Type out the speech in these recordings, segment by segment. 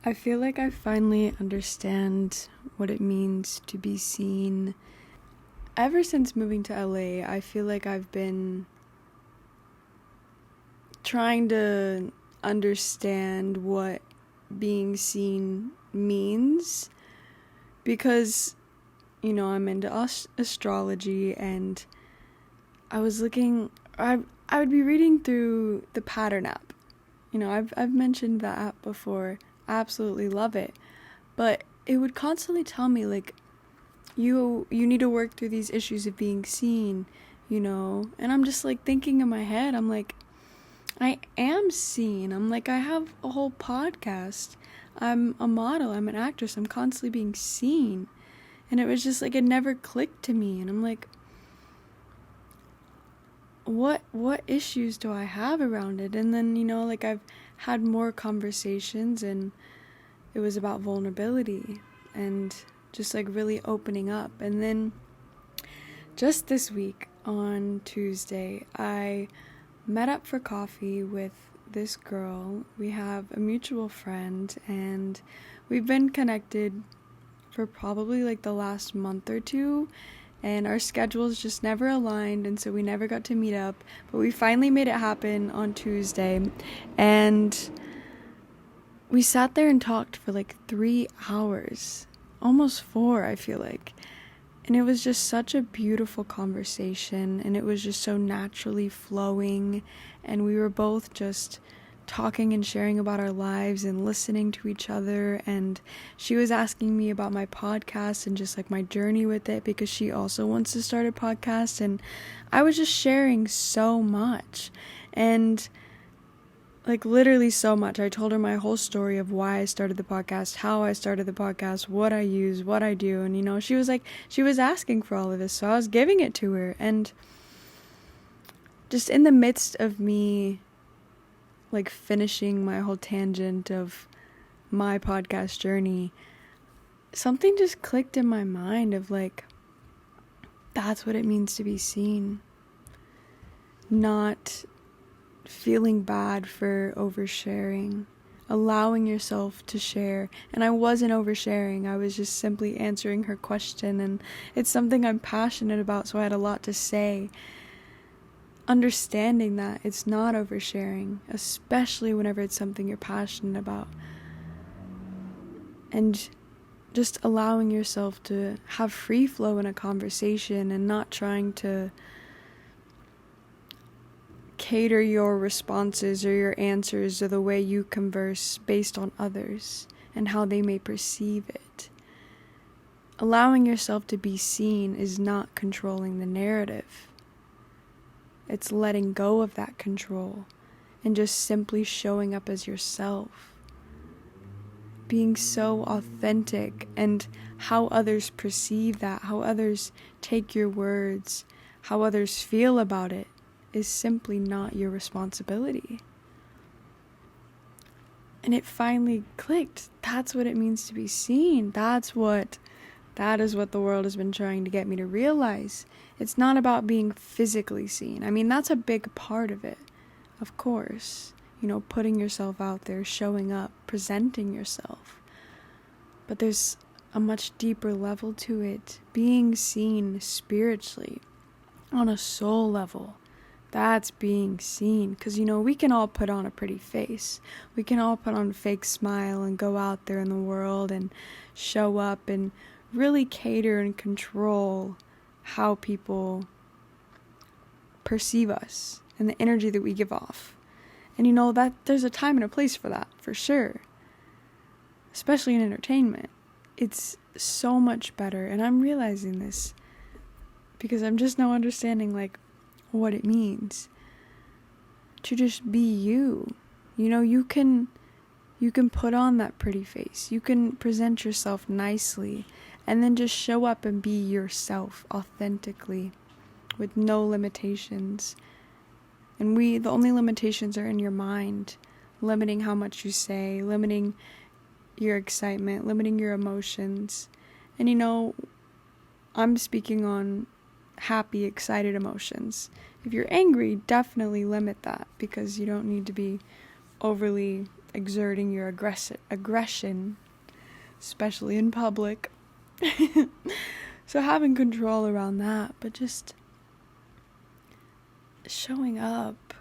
I feel like I finally understand what it means to be seen. Ever since moving to LA, I feel like I've been trying to understand what being seen means because, I'm into astrology, and I would be reading through the Pattern app. I've mentioned that app before. I absolutely love it. But it would constantly tell me, like, you need to work through these issues of being seen, And I'm just, like, thinking in my head, I'm like, I am seen. I'm like, I have a whole podcast. I'm a model. I'm an actress. I'm constantly being seen. And it was just, like, it never clicked to me. And I'm like, what issues do I have around it? And then, I've had more conversations, and it was about vulnerability and just, like, really opening up. And then just this week on Tuesday, I met up for coffee with this girl. We have a mutual friend, and we've been connected for probably, like, the last month or two. And our schedules just never aligned, and so we never got to meet up. But we finally made it happen on Tuesday. And we sat there and talked for like 3 hours. Almost 4, I feel like. And it was just such a beautiful conversation. And it was just so naturally flowing. And we were both just talking and sharing about our lives and listening to each other. And she was asking me about my podcast and just, like, my journey with it, because she also wants to start a podcast. And I was just sharing so much, and, like, literally so much. I told her my whole story of why I started the podcast, how I started the podcast, what I use, what I do. And she was asking for all of this, so I was giving it to her. And just in the midst of me, like, finishing my whole tangent of my podcast journey, something just clicked in my mind of, like, that's what it means to be seen. Not feeling bad for oversharing, allowing yourself to share. And I wasn't oversharing, I was just simply answering her question, and it's something I'm passionate about, so I had a lot to say. Understanding that it's not oversharing, especially whenever it's something you're passionate about. And just allowing yourself to have free flow in a conversation, and not trying to cater your responses or your answers or the way you converse based on others and how they may perceive it. Allowing yourself to be seen is not controlling the narrative. It's letting go of that control and just simply showing up as yourself. Being so authentic, and how others perceive that, how others take your words, how others feel about it, is simply not your responsibility. And it finally clicked. That's what it means to be seen. That is what the world has been trying to get me to realize. It's not about being physically seen. I mean, that's a big part of it, of course. Putting yourself out there, showing up, presenting yourself. But there's a much deeper level to it. Being seen spiritually, on a soul level. That's being seen. Because, we can all put on a pretty face. We can all put on a fake smile and go out there in the world and show up and really cater and control how people perceive us and the energy that we give off. And that there's a time and a place for that, for sure. Especially in entertainment. It's so much better, and I'm realizing this because I'm just now understanding, like, what it means to just be you. You can put on that pretty face. You can present yourself nicely, and then just show up and be yourself authentically with no limitations. And the only limitations are in your mind, limiting how much you say, limiting your excitement, limiting your emotions. And I'm speaking on happy, excited emotions. If you're angry, definitely limit that, because you don't need to be overly exerting your aggression, especially in public. So having control around that, but just showing up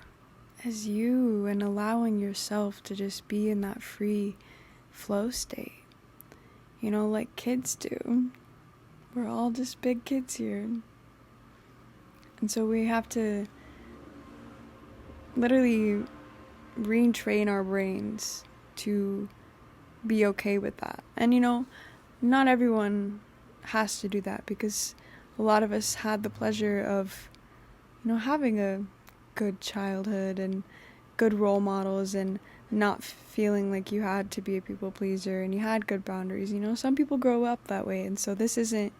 as you and allowing yourself to just be in that free flow state. Like kids do. We're all just big kids here. And so we have to literally retrain our brains to be okay with that. And not everyone has to do that, because a lot of us had the pleasure of having a good childhood and good role models, and not feeling like you had to be a people pleaser, and you had good boundaries. Some people grow up that way, and so this isn't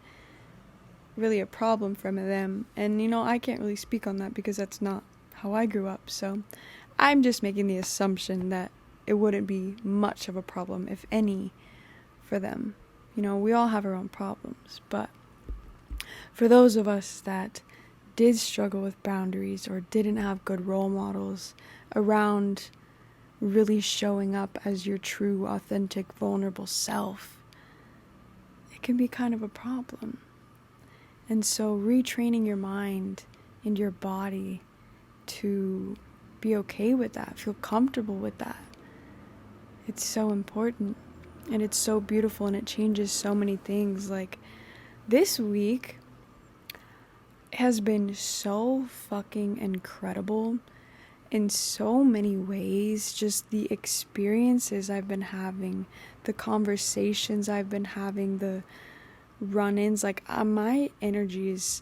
really a problem for them. And I can't really speak on that because that's not how I grew up. So I'm just making the assumption that it wouldn't be much of a problem, if any, for them. We all have our own problems, but for those of us that did struggle with boundaries or didn't have good role models around really showing up as your true, authentic, vulnerable self, it can be kind of a problem. And so retraining your mind and your body to be okay with that, feel comfortable with that, it's so important. And it's so beautiful, and it changes so many things. Like, this week has been so fucking incredible in so many ways. Just the experiences I've been having, the conversations I've been having, the run-ins. Like, my energy is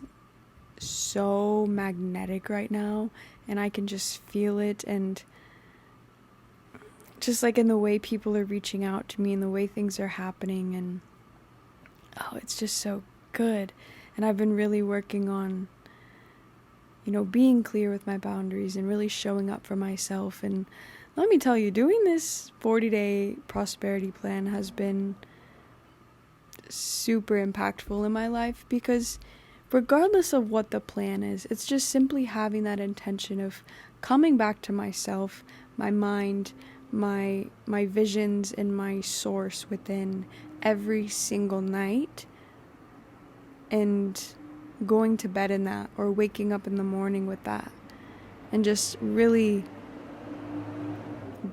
so magnetic right now, and I can just feel it. And just like in the way people are reaching out to me and the way things are happening, and it's just so good. And I've been really working on being clear with my boundaries and really showing up for myself. And let me tell you, doing this 40-day prosperity plan has been super impactful in my life, because regardless of what the plan is, it's just simply having that intention of coming back to myself, my mind, my visions, and my source within every single night, and going to bed in that, or waking up in the morning with that, and just really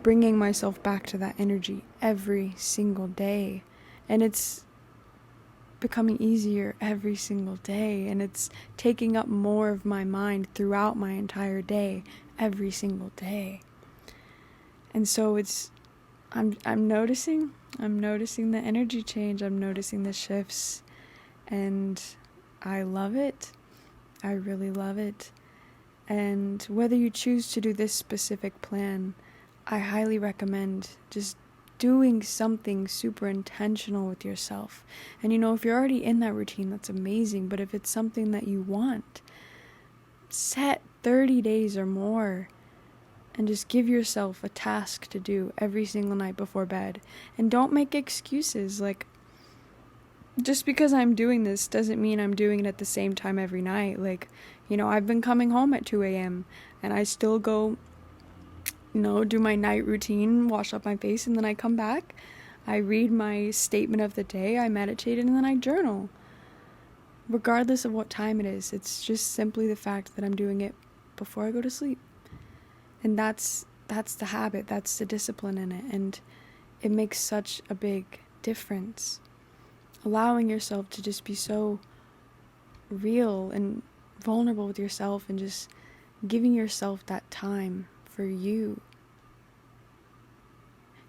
bringing myself back to that energy every single day. And it's becoming easier every single day, and it's taking up more of my mind throughout my entire day, every single day. And so I'm noticing the energy change, I'm noticing the shifts, and I love it. I really love it. And whether you choose to do this specific plan, I highly recommend just doing something super intentional with yourself. And if you're already in that routine, that's amazing. But if it's something that you want, set 30 days or more and just give yourself a task to do every single night before bed. And don't make excuses. Like, just because I'm doing this doesn't mean I'm doing it at the same time every night. Like, I've been coming home at 2 a.m. and I still go, do my night routine, wash up my face, and then I come back. I read my statement of the day, I meditate, and then I journal. Regardless of what time it is, it's just simply the fact that I'm doing it before I go to sleep. And that's the habit, that's the discipline in it, and it makes such a big difference. Allowing yourself to just be so real and vulnerable with yourself, and just giving yourself that time for you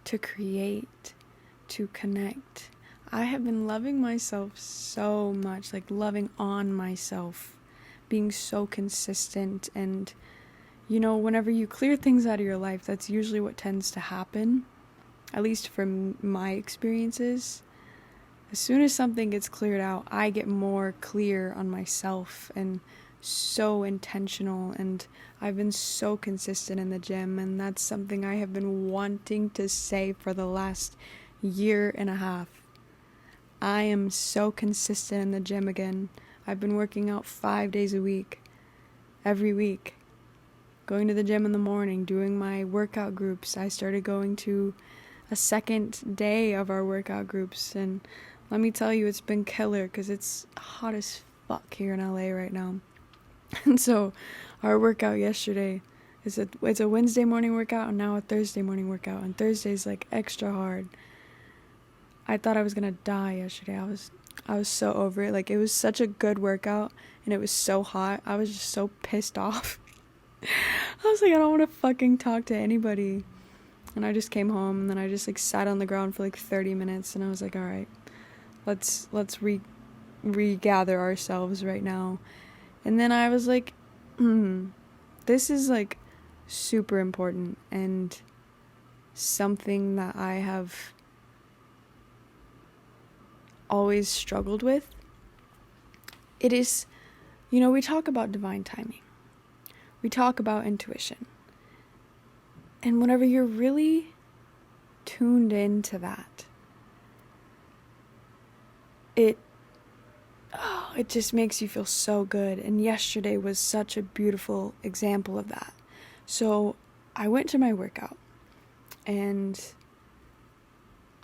to create, to connect. I have been loving myself so much, like loving on myself, being so consistent. And whenever you clear things out of your life, that's usually what tends to happen, at least from my experiences. As soon as something gets cleared out, I get more clear on myself and so intentional. And I've been so consistent in the gym, and that's something I have been wanting to say for the last year and a half. I am so consistent in the gym again. I've been working out 5 days a week, every week, going to the gym in the morning, doing my workout groups. I started going to a second day of our workout groups, and let me tell you, it's been killer because it's hot as fuck here in LA right now. And so our workout yesterday it's a Wednesday morning workout and now a Thursday morning workout, and Thursday's like extra hard. I thought I was gonna die yesterday. I was so over it. Like, it was such a good workout and it was so hot. I was just so pissed off. I was like, I don't want to fucking talk to anybody. And I just came home, and then I just like sat on the ground for like 30 minutes, and I was like, all right, let's regather ourselves right now. And then I was like, this is like super important and something that I have always struggled with. It is, we talk about divine timing. We talk about intuition. And whenever you're really tuned into that, it just makes you feel so good. And yesterday was such a beautiful example of that. So I went to my workout, and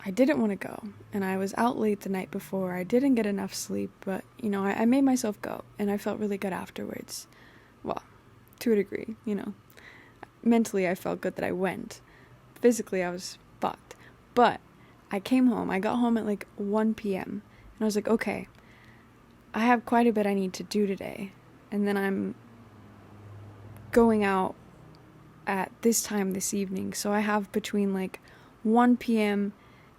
I didn't want to go, and I was out late the night before. I didn't get enough sleep, but, I made myself go, and I felt really good afterwards. Well, to a degree, Mentally, I felt good that I went. Physically, I was fucked. But I came home. I got home at like 1 p.m. And I was like, okay, I have quite a bit I need to do today. And then I'm going out at this time this evening. So I have between like 1 p.m.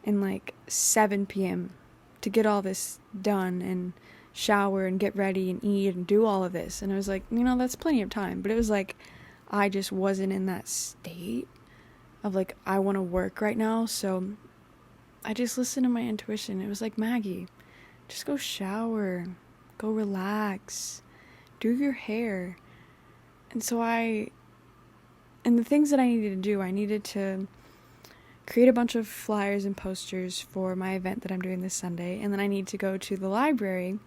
and like 7 p.m. to get all this done and shower and get ready and eat and do all of this. And I was like, that's plenty of time. But it was like, I just wasn't in that state of like, I want to work right now. So I just listened to my intuition. It was like, Maggie, just go shower, go relax, do your hair. And so and the things that I needed to do, I needed to create a bunch of flyers and posters for my event that I'm doing this Sunday. And then I need to go to the library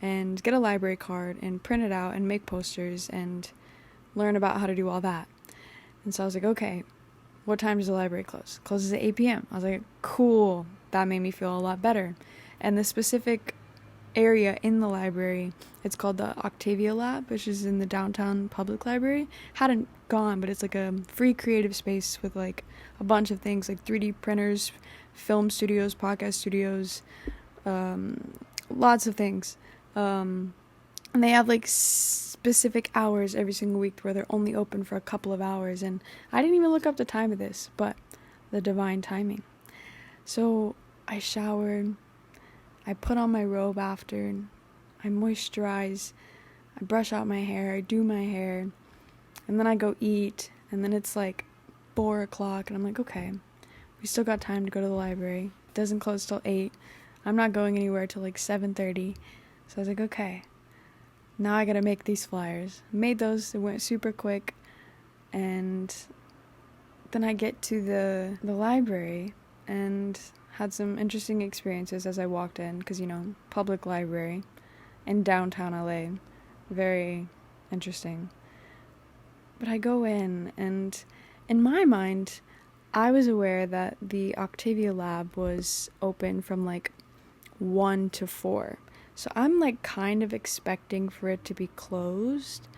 and get a library card and print it out and make posters and learn about how to do all that. And so I was like, okay, what time does the library close? It closes at 8 p.m. I was like, cool. That made me feel a lot better. And the specific area in the library, it's called the Octavia Lab, which is in the downtown public library. Hadn't gone, but it's like a free creative space with like a bunch of things like 3D printers, film studios, podcast studios, lots of things. And they have like specific hours every single week where they're only open for a couple of hours. And I didn't even look up the time of this, but the divine timing. So I showered, I put on my robe after, I moisturize, I brush out my hair, I do my hair, and then I go eat, and then it's like 4 o'clock, and I'm like, okay, we still got time to go to the library. It doesn't close till 8. I'm not going anywhere till like 7:30. So I was like, okay, now I gotta make these flyers. Made those, it went super quick, and then I get to the library and had some interesting experiences as I walked in, because, public library in downtown LA, very interesting. But I go in, and in my mind, I was aware that the Octavia Lab was open from like 1 to 4. So I'm like kind of expecting for it to be closed.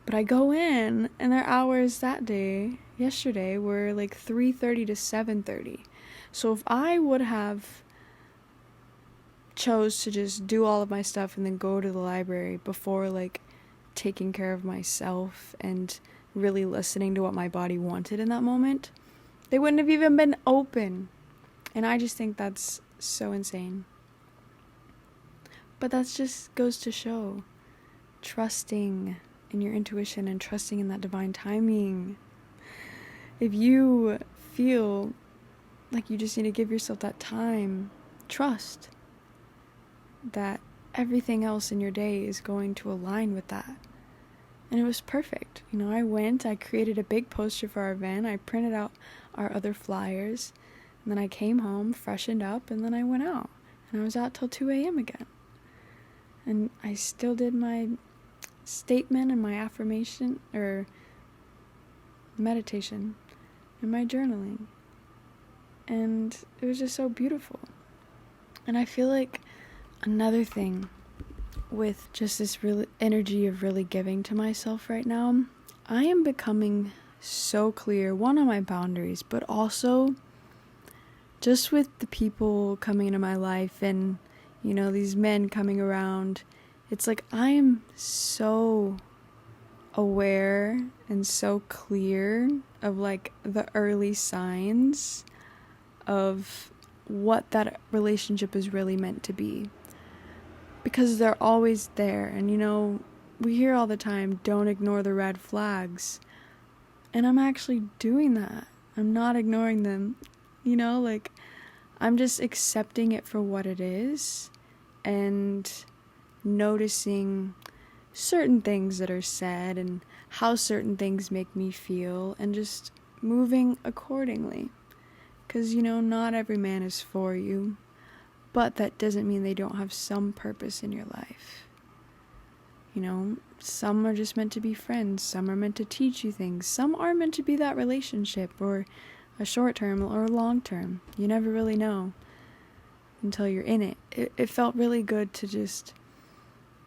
But I go in, and their hours yesterday, were like 3:30 to 7:30. So if I would have chose to just do all of my stuff and then go to the library before like taking care of myself and really listening to what my body wanted in that moment, they wouldn't have even been open. And I just think that's so insane. But that just goes to show trusting in your intuition and trusting in that divine timing. If you feel like you just need to give yourself that time, trust that everything else in your day is going to align with that. And it was perfect. I went, I created a big poster for our event, I printed out our other flyers, and then I came home, freshened up, and then I went out. And I was out till 2 a.m. again. And I still did my statement and my affirmation, or meditation and my journaling. And it was just so beautiful. And I feel like another thing with just this real energy of really giving to myself right now, I am becoming so clear, one, on my boundaries, but also just with the people coming into my life and, you know, these men coming around. It's like I am so aware and so clear of like the early signs of what that relationship is really meant to be, because they're always there. And you know, we hear all the time, don't ignore the red flags, and I'm actually doing that. I'm not ignoring them, you know, like I'm just accepting it for what it is and noticing certain things that are said and how certain things make me feel, and just moving accordingly. Because, you know, not every man is for you, but that doesn't mean they don't have some purpose in your life. You know, some are just meant to be friends, some are meant to teach you things, some are meant to be that relationship, or a short term or a long term. You never really know until you're in it. It felt really good to just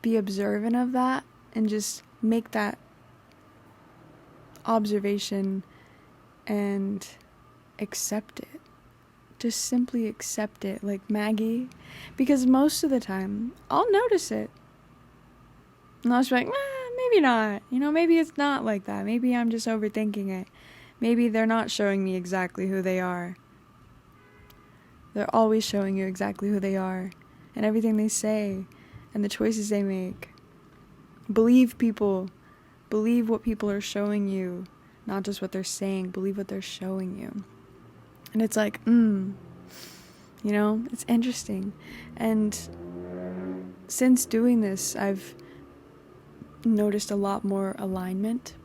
be observant of that and just make that observation and accept it. Just simply accept it, like Maggie. Because most of the time, I'll notice it. And I'll just be like, maybe not. You know, maybe it's not like that. Maybe I'm just overthinking it. Maybe they're not showing me exactly who they are. They're always showing you exactly who they are. And everything they say. And the choices they make. Believe people. Believe what people are showing you. Not just what they're saying. Believe what they're showing you. And it's like, you know, it's interesting. And since doing this, I've noticed a lot more alignment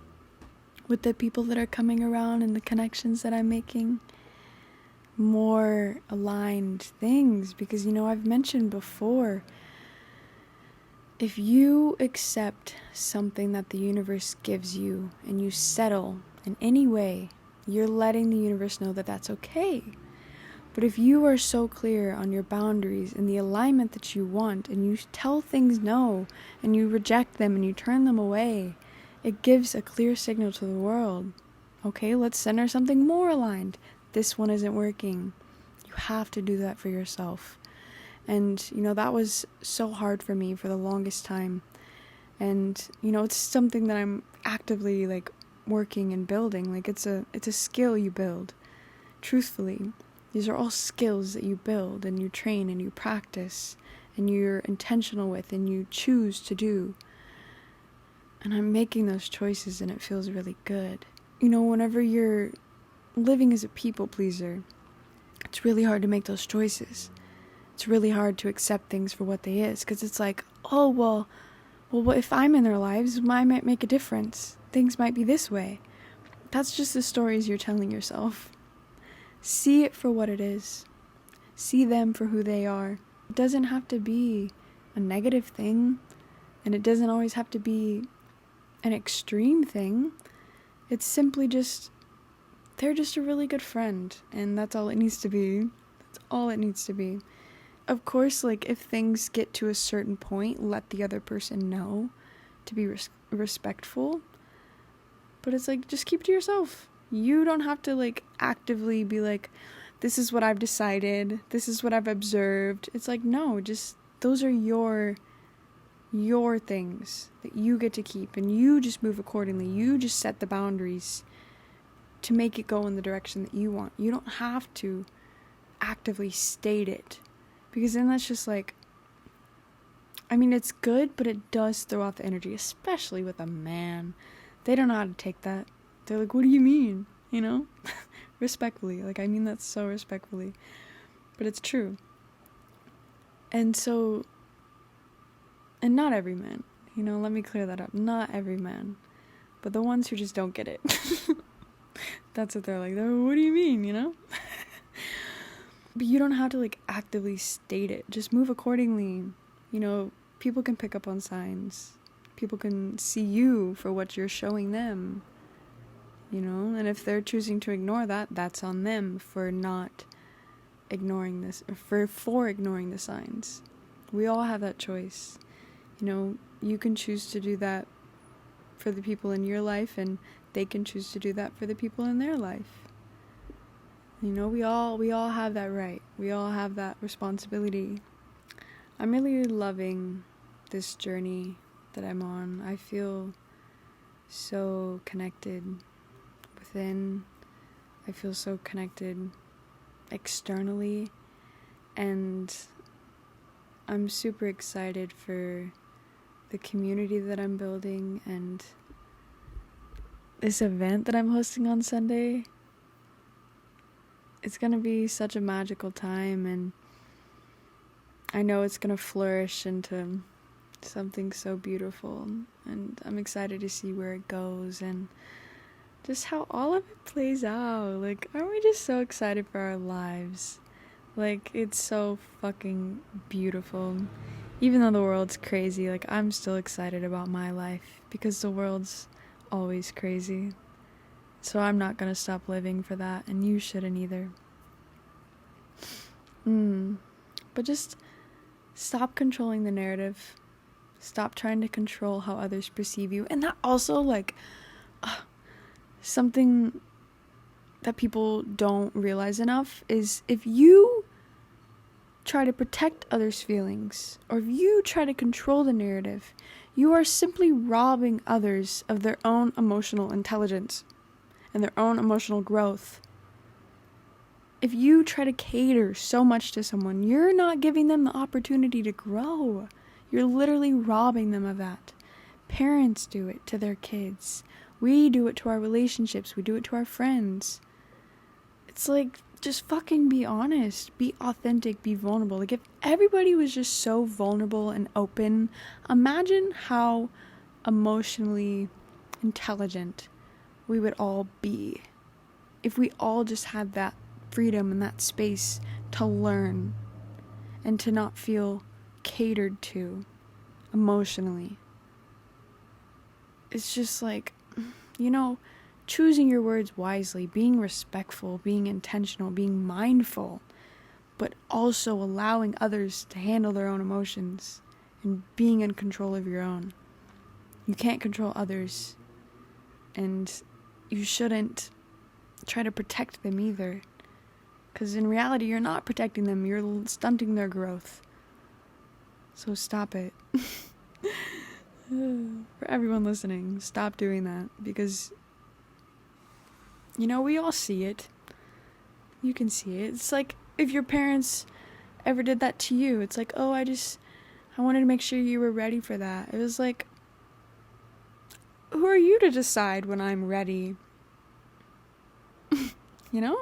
with the people that are coming around and the connections that I'm making. More aligned things. Because, you know, I've mentioned before, if you accept something that the universe gives you and you settle in any way, you're letting the universe know that that's okay. But if you are so clear on your boundaries and the alignment that you want, and you tell things no, and you reject them and you turn them away, it gives a clear signal to the world. Okay, let's center something more aligned. This one isn't working. You have to do that for yourself. And, you know, that was so hard for me for the longest time. And, you know, it's something that I'm actively, like, working and building. Like, it's a skill you build. Truthfully, these are all skills that you build and you train and you practice and you're intentional with and you choose to do. And I'm making those choices and it feels really good. You know, whenever you're living as a people pleaser, it's really hard to make those choices. It's really hard to accept things for what they is, because it's like, oh, well, if I'm in their lives, I might make a difference. Things might be this way. That's just the stories you're telling yourself. See it for what it is. See them for who they are. It doesn't have to be a negative thing, and it doesn't always have to be an extreme thing. It's simply just, they're just a really good friend, and that's all it needs to be. That's all it needs to be. Of course, like, if things get to a certain point, let the other person know to be respectful. But it's like, just keep it to yourself. You don't have to, like, actively be like, this is what I've decided, this is what I've observed. It's like, no, just, those are your things that you get to keep, and you just move accordingly. You just set the boundaries to make it go in the direction that you want. You don't have to actively state it, because then that's just like, I mean, it's good, but it does throw off the energy, especially with a man. They don't know how to take that. They're like, what do you mean? You know? Respectfully. Like, I mean that so respectfully. But it's true. And so, and not every man. You know, let me clear that up. Not every man. But the ones who just don't get it. That's what they're like. What do you mean, you know? But you don't have to, like, actively state it. Just move accordingly. You know, people can pick up on signs. People can see you for what you're showing them. you know? And if they're choosing to ignore that, that's on them for not ignoring this, or for ignoring the signs. We all have that choice. You know, you can choose to do that for the people in your life, and they can choose to do that for the people in their life. You know, we all have that right. We all have that responsibility. I'm really loving this journey that I'm on. I feel so connected within. I feel so connected externally, and I'm super excited for the community that I'm building and this event that I'm hosting on Sunday. It's gonna be such a magical time, and I know it's gonna flourish into something so beautiful, and I'm excited to see where it goes and just how all of it plays out. Like, aren't we just so excited for our lives? Like, it's so fucking beautiful. Even though the world's crazy, like, I'm still excited about my life because the world's always crazy. So I'm not gonna stop living for that, and you shouldn't either. But just stop controlling the narrative. Stop trying to control how others perceive you. And that also, like, something that people don't realize enough is if you try to protect others' feelings, or if you try to control the narrative, you are simply robbing others of their own emotional intelligence and their own emotional growth. If you try to cater so much to someone, you're not giving them the opportunity to grow. You're literally robbing them of that. Parents do it to their kids. We do it to our relationships. We do it to our friends. It's like, just fucking be honest. Be authentic. Be vulnerable. Like, if everybody was just so vulnerable and open, imagine how emotionally intelligent we would all be if we all just had that freedom and that space to learn and to not feel catered to emotionally. It's just like, you know, choosing your words wisely, being respectful, being intentional, being mindful, but also allowing others to handle their own emotions and being in control of your own. You can't control others, and you shouldn't try to protect them either, because in reality you're not protecting them, you're stunting their growth. So stop it. For everyone listening, stop doing that, because, you know, we all see it. You can see it. It's like if your parents ever did that to you. It's like, oh, I wanted to make sure you were ready for that. It was like, who are you to decide when I'm ready? You know?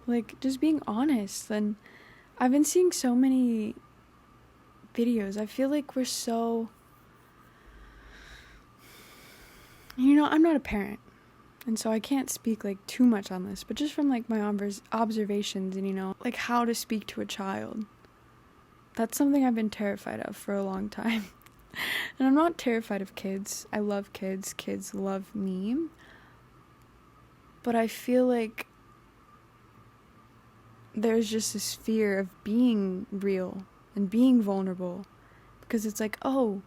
Like, just being honest. And I've been seeing so many videos. I feel like we're so... You know, I'm not a parent, and so I can't speak, like, too much on this, but just from, like, my observations and, you know, like, how to speak to a child. That's something I've been terrified of for a long time. And I'm not terrified of kids. I love kids. Kids love me. But I feel like there's just this fear of being real and being vulnerable, because it's like, oh,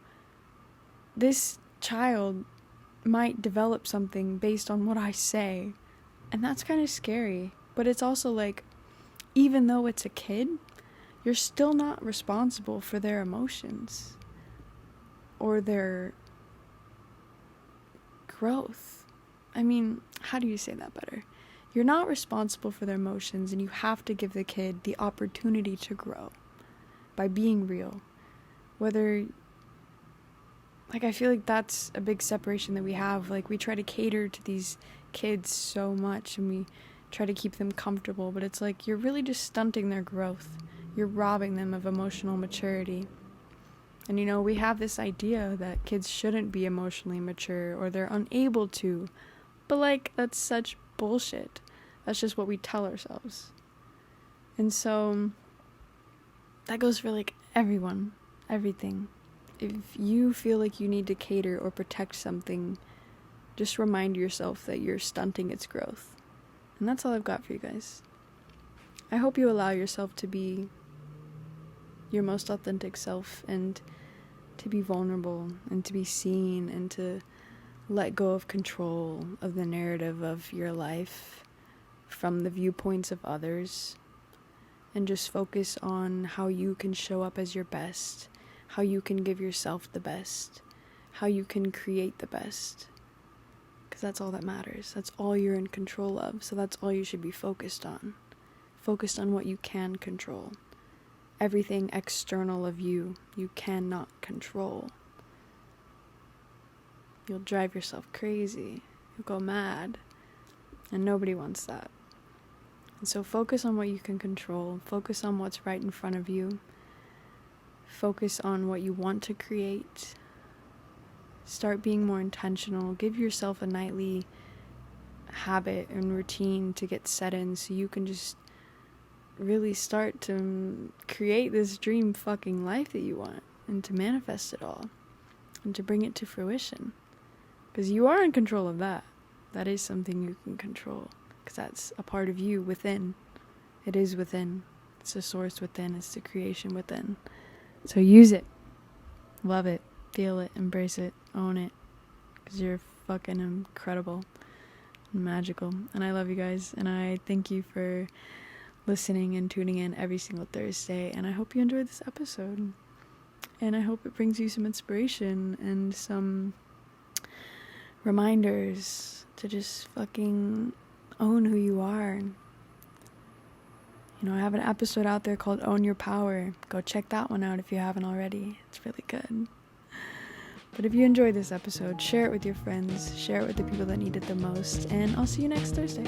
this child might develop something based on what I say, and that's kind of scary. But it's also like, even though it's a kid, you're still not responsible for their emotions or their growth. I mean, how do you say that better? You're not responsible for their emotions, and you have to give the kid the opportunity to grow by being real. Whether, like, I feel like that's a big separation that we have. Like, we try to cater to these kids so much, and we try to keep them comfortable, but it's like, you're really just stunting their growth. You're robbing them of emotional maturity. And, you know, we have this idea that kids shouldn't be emotionally mature, or they're unable to, but, like, that's such bullshit. That's just what we tell ourselves. And so that goes for, like, everyone, everything. If you feel like you need to cater or protect something, just remind yourself that you're stunting its growth. And that's all I've got for you guys. I hope you allow yourself to be your most authentic self, and to be vulnerable, and to be seen, and to let go of control of the narrative of your life from the viewpoints of others, and just focus on how you can show up as your best, how you can give yourself the best, how you can create the best. Because that's all that matters. That's all you're in control of. So that's all you should be focused on. Focused on what you can control. Everything external of you, you cannot control. You'll drive yourself crazy. You'll go mad. And nobody wants that. And so focus on what you can control. Focus on what's right in front of you. Focus on what you want to create. Start being more intentional. Give yourself a nightly habit and routine to get set in, so you can just really start to create this dream fucking life that you want, and to manifest it all, and to bring it to fruition. Because you are in control of that. That is something you can control, because that's a part of you within. It is within. It's the source within. It's the creation within. So use it. Love it. Feel it. Embrace it. Own it. Because you're fucking incredible and magical. And I love you guys. And I thank you for listening and tuning in every single Thursday. And I hope you enjoyed this episode. And I hope it brings you some inspiration and some reminders to just fucking own who you are. You know, I have an episode out there called Own Your Power. Go check that one out if you haven't already. It's really good. But if you enjoyed this episode, share it with your friends. Share it with the people that need it the most. And I'll see you next Thursday.